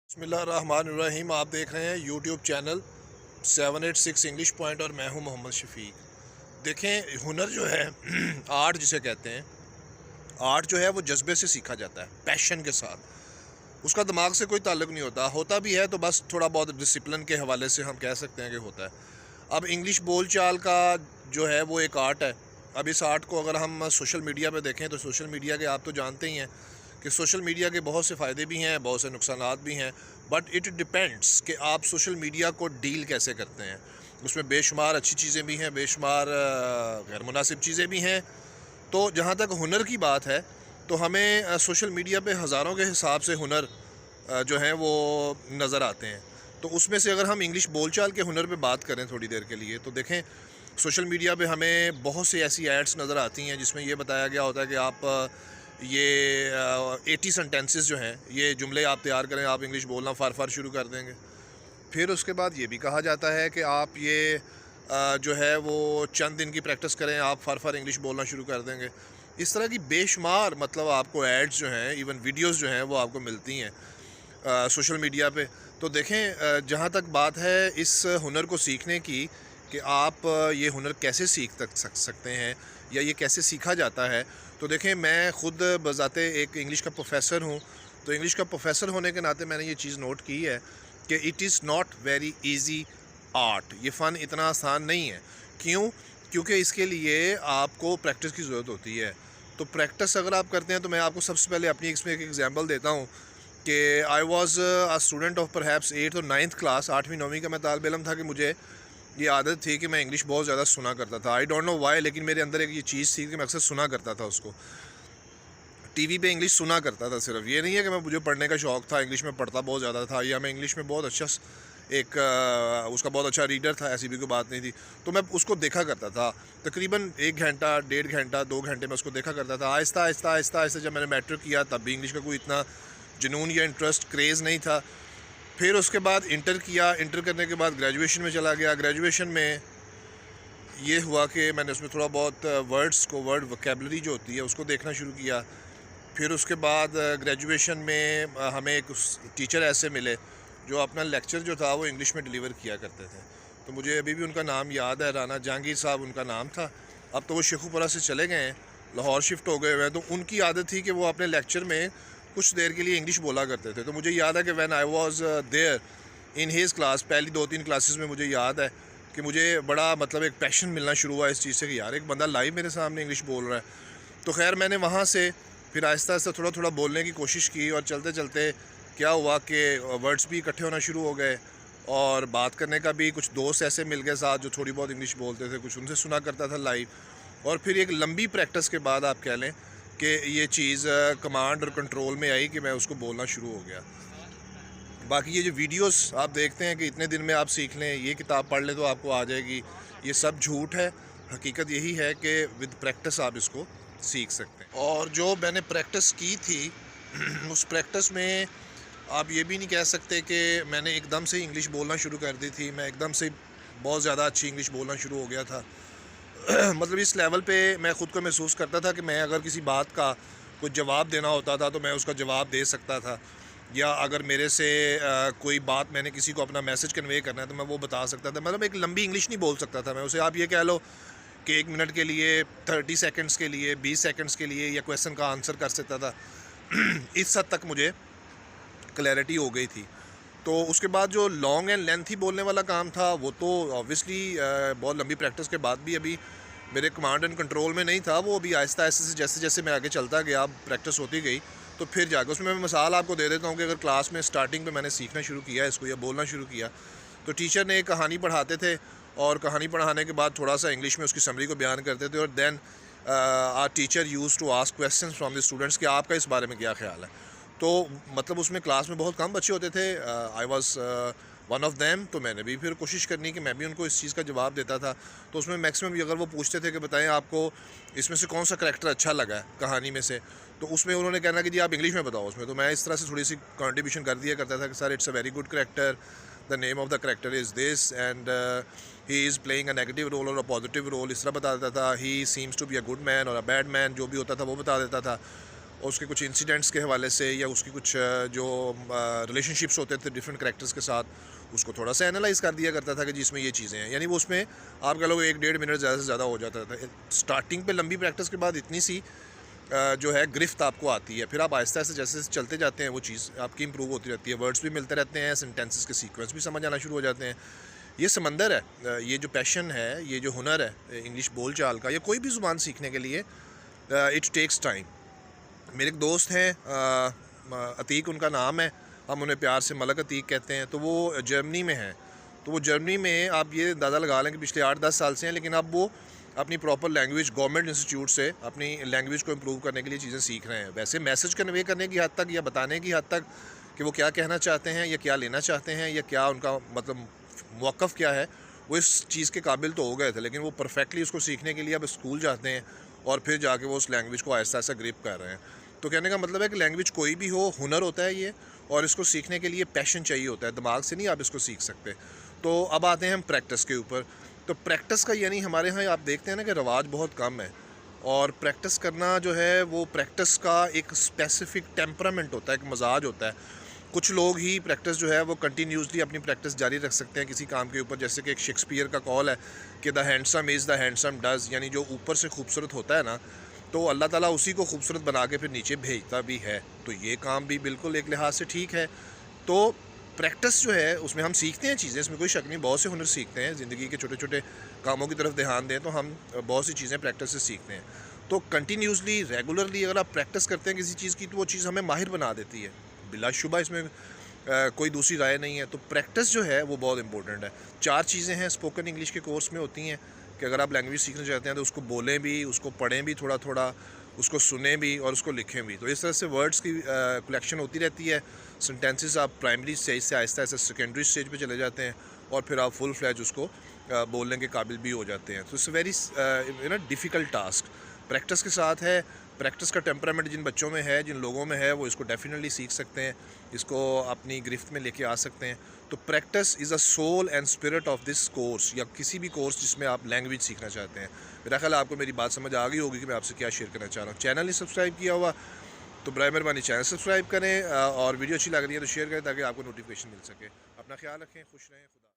बिस्मिल्लाहिर्रहमानिर्रहीम। आप देख रहे हैं यूट्यूब चैनल 786 इंग्लिश पॉइंट और मैं हूं मोहम्मद शफीक। देखें, हुनर जो है आर्ट जिसे कहते हैं, आर्ट जो है वो जज्बे से सीखा जाता है, पैशन के साथ। उसका दिमाग से कोई ताल्लुक नहीं होता, होता भी है तो बस थोड़ा बहुत डिसिप्लिन के हवाले से हम कह सकते हैं कि होता है। अब इंग्लिश बोल चाल का जो है वो एक आर्ट है। अब इस आर्ट को अगर हम सोशल मीडिया पे देखें तो सोशल मीडिया के आप तो जानते ही हैं कि सोशल मीडिया के बहुत से फ़ायदे भी हैं, बहुत से नुकसानात भी हैं। बट इट डिपेंड्स कि आप सोशल मीडिया को डील कैसे करते हैं। उसमें बेशुमार अच्छी चीज़ें भी हैं, बेशुमार गैर मुनासिब चीज़ें भी हैं। तो जहाँ तक हुनर की बात है तो हमें सोशल मीडिया पे हज़ारों के हिसाब से हुनर जो हैं वो नज़र आते हैं। तो उसमें से अगर हम इंग्लिश बोलचाल के हुनर पे बात करें थोड़ी देर के लिए, तो देखें, सोशल मीडिया पे हमें बहुत सी ऐसी एड्स नज़र आती हैं जिसमें ये बताया गया होता है कि आप ये 80 सेंटेंसेस जो हैं, ये जुमले आप तैयार करें, आप इंग्लिश बोलना फार शुरू कर देंगे। फिर उसके बाद ये भी कहा जाता है कि आप ये जो है वो चंद दिन की प्रैक्टिस करें, आप फार इंग्लिश बोलना शुरू कर देंगे। इस तरह की बेशुमार मतलब आपको एड्स जो हैं, इवन वीडियोस जो हैं वो आपको मिलती हैं सोशल मीडिया पे। तो देखें, जहाँ तक बात है इस हुनर को सीखने की कि आप ये हुनर कैसे सीख सकते हैं या ये कैसे सीखा जाता है, तो देखें, मैं ख़ुद बज़ाते एक इंग्लिश का प्रोफेसर हूँ। तो इंग्लिश का प्रोफेसर होने के नाते मैंने ये चीज़ नोट की है कि it is not very easy art. ये फ़न इतना आसान नहीं है। क्यों? क्योंकि इसके लिए आपको प्रैक्टिस की ज़रूरत होती है। तो प्रैक्टिस अगर आप करते हैं, तो मैं आपको सबसे पहले अपनी इसमें एक एग्जांपल देता हूँ कि I was a student of perhaps 8th और 9th क्लास। 8वीं 9वीं का मैं तालिब इल्म था कि मुझे ये आदत थी कि मैं इंग्लिश बहुत ज़्यादा सुना करता था। आई डोंट नो वाई, लेकिन मेरे अंदर एक ये चीज़ थी कि मैं अक्सर सुना करता था उसको। टीवी पे इंग्लिश सुना करता था। सिर्फ ये नहीं है कि मुझे पढ़ने का शौक़ था, इंग्लिश में पढ़ता बहुत ज़्यादा था, या मैं इंग्लिश में बहुत अच्छा एक उसका बहुत अच्छा रीडर था, ऐसी भी कोई बात नहीं थी। तो मैं उसको देखा करता था, तकरीबन 1 घंटा, 1.5 घंटा, 2 घंटे में उसको देखा करता था। आहिस्ता आहिस्ता आहिस्ता आहिस्ता जब मैंने मैट्रिक किया तब भी इंग्लिश का कोई इतना जुनून या इंटरेस्ट, क्रेज़ नहीं था। फिर उसके बाद इंटर किया, इंटर करने के बाद ग्रेजुएशन में चला गया। ग्रेजुएशन में ये हुआ कि मैंने उसमें थोड़ा बहुत वर्ड्स को, वर्ड वोकेबलरी जो होती है उसको देखना शुरू किया। फिर उसके बाद ग्रेजुएशन में हमें एक टीचर ऐसे मिले जो अपना लेक्चर जो था वो इंग्लिश में डिलीवर किया करते थे। तो मुझे अभी भी उनका नाम याद है, राना जहांगीर साहब उनका नाम था। अब तो वो शेखुपुरा से चले गए हैं, लाहौर शिफ्ट हो गए हुए हैं। तो उनकी आदत थी कि वो अपने लेक्चर में कुछ देर के लिए इंग्लिश बोला करते थे। तो मुझे याद है कि when I was there in his class, पहली 2-3 क्लासेस में मुझे याद है कि मुझे बड़ा मतलब एक पैशन मिलना शुरू हुआ इस चीज़ से कि यार, एक बंदा लाइव मेरे सामने इंग्लिश बोल रहा है। तो खैर, मैंने वहाँ से फिर आहिस्ता आहिस्ता थोड़ा थोड़ा बोलने की कोशिश की, और चलते चलते क्या हुआ कि वर्ड्स भी इकट्ठे होना शुरू हो गए, और बात करने का भी कुछ दोस्त ऐसे मिल गए साथ जो थोड़ी बहुत इंग्लिश बोलते थे, कुछ उनसे सुना करता था लाइव। और फिर एक लंबी प्रैक्टिस के बाद आप कह लें कि ये चीज़ कमांड और कंट्रोल में आई कि मैं उसको बोलना शुरू हो गया। बाकी ये जो वीडियोस आप देखते हैं कि इतने दिन में आप सीख लें, ये किताब पढ़ लें तो आपको आ जाएगी, ये सब झूठ है। हकीकत यही है कि विद प्रैक्टिस आप इसको सीख सकते हैं। और जो मैंने प्रैक्टिस की थी उस प्रैक्टिस में आप ये भी नहीं कह सकते कि मैंने एकदम से इंग्लिश बोलना शुरू कर दी थी, मैं एकदम से बहुत ज़्यादा अच्छी इंग्लिश बोलना शुरू हो गया था। मतलब इस लेवल पे मैं ख़ुद को महसूस करता था कि मैं अगर किसी बात का कुछ जवाब देना होता था तो मैं उसका जवाब दे सकता था, या अगर मेरे से कोई बात, मैंने किसी को अपना मैसेज कन्वे करना है तो मैं वो बता सकता था। मतलब एक लंबी इंग्लिश नहीं बोल सकता था मैं उसे। आप ये कह लो कि 1 मिनट के लिए, 30 सेकंड्स के लिए, 20 सेकंड्स के लिए या क्वेश्चन का आंसर कर सकता था। इस हद तक मुझे क्लैरिटी हो गई थी। तो उसके बाद जो लॉन्ग एंड लेंथी बोलने वाला काम था वो तो ऑब्वियसली बहुत लंबी प्रैक्टिस के बाद भी अभी मेरे कमांड एंड कंट्रोल में नहीं था। वो अभी आहिस्ता आहिस्ता से जैसे जैसे मैं आगे चलता गया, प्रैक्टिस होती गई, तो फिर जाकर उसमें मैं मिसाल आपको दे देता हूँ कि अगर क्लास में स्टार्टिंग पे मैंने सीखना शुरू किया इसको या बोलना शुरू किया, तो टीचर ने एक कहानी पढ़ाते थे, और कहानी पढ़ाने के बाद थोड़ा सा इंग्लिश में उसकी समरी को बयान करते थे, और then our teacher use to ask question from the students कि आपका इस बारे में क्या ख्याल है। तो मतलब उसमें क्लास में बहुत कम बच्चे होते थे, I was one of them. तो मैंने भी फिर कोशिश करनी कि मैं भी उनको इस चीज़ का जवाब देता था। तो उसमें मैक्सिमम अगर वो पूछते थे कि बताएं आपको इसमें से कौन सा करैक्टर अच्छा लगा है कहानी में से, तो उसमें उन्होंने कहना कि जी आप इंग्लिश में बताओ उसमें। तो मैं इस तरह से थोड़ी सी कंट्रीब्यूशन कर दिया करता था कि sir, it's a very good character, the name of the character is this, and he is playing a negative role और अ पॉजिटिव रोल, इस तरह बता देता था। He seems to be a good man और अ बैड मैन, जो भी होता था वो बता देता था। और उसके कुछ इंसिडेंट्स के हवाले से या उसकी कुछ जो रिलेशनशिप्स होते थे डिफरेंट कैरेक्टर्स के साथ, उसको थोड़ा सा एनालाइज़ कर दिया करता था कि जिसमें ये चीज़ें हैं। यानी वो उसमें आप कह लो 1-1.5 मिनट ज़्यादा से ज़्यादा हो जाता था। स्टार्टिंग पे लंबी प्रैक्टिस के बाद इतनी सी जो है गिरफ्त आपको आती है, फिर आप आहिस्ता आहिस्ता जैसे जैसे चलते जाते हैं वो चीज़ आपकी इंप्रूव होती रहती है, वर्ड्स भी मिलते रहते हैं, सेंटेंसेस के सीक्वेंस भी समझ आना शुरू हो जाते हैं। ये समंदर है, ये जो पैशन है, ये जो हुनर है इंग्लिश बोल चाल का या कोई भी ज़ुबान सीखने के लिए, इट टेक्स टाइम। मेरे एक दोस्त हैं, अतीक उनका नाम है, हम उन्हें प्यार से मलक अतीक कहते हैं। तो वो जर्मनी में हैं। तो वो जर्मनी में आप ये अंदाज़ा लगा लें कि पिछले 8-10 साल से हैं, लेकिन अब वो अपनी प्रॉपर लैंग्वेज गवर्नमेंट इंस्टीट्यूट से अपनी लैंग्वेज को इम्प्रूव करने के लिए चीज़ें सीख रहे हैं। वैसे मैसेज कन्वे करने की हद तक या बताने की हद तक कि वो क्या कहना चाहते हैं या क्या लेना चाहते हैं या क्या उनका मतलब मौक़िफ़ क्या है, वो इस चीज़ के काबिल तो हो गए थे, लेकिन वो परफेक्टली उसको सीखने के लिए अब स्कूल जाते हैं और फिर जाके वो उस लैंग्वेज को आहिस्ता आहिस्ता ग्रिप कर रहे हैं। तो कहने का मतलब है कि लैंग्वेज कोई भी हो, हुनर होता है ये, और इसको सीखने के लिए पैशन चाहिए होता है, दिमाग से नहीं आप इसको सीख सकते। तो अब आते हैं हम प्रैक्टिस के ऊपर। तो प्रैक्टिस का यानी हमारे यहाँ आप देखते हैं ना कि रवाज बहुत कम है, और प्रैक्टिस करना जो है वो प्रैक्टिस का एक स्पेसिफिक टेम्परामेंट होता है, एक मजाज होता है। कुछ लोग ही प्रैक्टिस जो है वो कंटिन्यूसली अपनी प्रैक्टिस जारी रख सकते हैं किसी काम के ऊपर, जैसे कि एक शेक्सपियर का कॉल है कि the handsome is the handsome does, यानी जो ऊपर से खूबसूरत होता है ना, तो अल्लाह ताला उसी को खूबसूरत बना के फिर नीचे भेजता भी है। तो ये काम भी बिल्कुल एक लिहाज से ठीक है। तो प्रैक्टिस जो है उसमें हम सीखते हैं चीज़ें, इसमें कोई शक नहीं, बहुत से हुनर सीखते हैं। ज़िंदगी के छोटे छोटे कामों की तरफ ध्यान दें तो हम बहुत सी चीज़ें प्रैक्टिस से सीखते हैं। तो कंटिन्यूसली रेगुलरली अगर आप प्रैक्टिस करते हैं किसी चीज़ की, तो वो चीज़ हमें माहिर बना देती है, बिलाशुबा इसमें कोई दूसरी राय नहीं है। तो प्रैक्टिस जो है वो बहुत इंपॉर्टेंट है। 4 चीज़ें हैं स्पोकन इंग्लिश के कोर्स में होती हैं कि अगर आप लैंग्वेज सीखना चाहते हैं तो उसको बोलें भी, उसको पढ़ें भी थोड़ा थोड़ा, उसको सुने भी और उसको लिखें भी। तो इस तरह से वर्ड्स की कलेक्शन होती रहती है। सेंटेंसेस आप प्राइमरी स्टेज से आहिस्ता आहिस्ता सेकेंडरी स्टेज पे चले जाते हैं और फिर आप फुल फ्लैज उसको बोलने के काबिल भी हो जाते हैं। तो it's very difficult task. Practice के साथ है, प्रैक्टिस का टेम्परामेंट जिन बच्चों में है, जिन लोगों में है, वो इसको डेफिनेटली सीख सकते हैं, इसको अपनी गिरफ्त में लेके आ सकते हैं। तो practice is a soul and spirit of this course, या किसी भी कोर्स जिसमें आप लैंग्वेज सीखना चाहते हैं। मेरा ख्याल है आपको मेरी बात समझ आ गई होगी कि मैं आपसे क्या शेयर करना चाह रहा हूँ। चैनल नहीं सब्सक्राइब किया हुआ तो बराए मेहरबानी चैनल सब्सक्राइब करें, और वीडियो अच्छी लग रही है तो शेयर करें ताकि आपको नोटिफिकेशन मिल सके। अपना ख्याल रखें, खुश रहें, खुदा।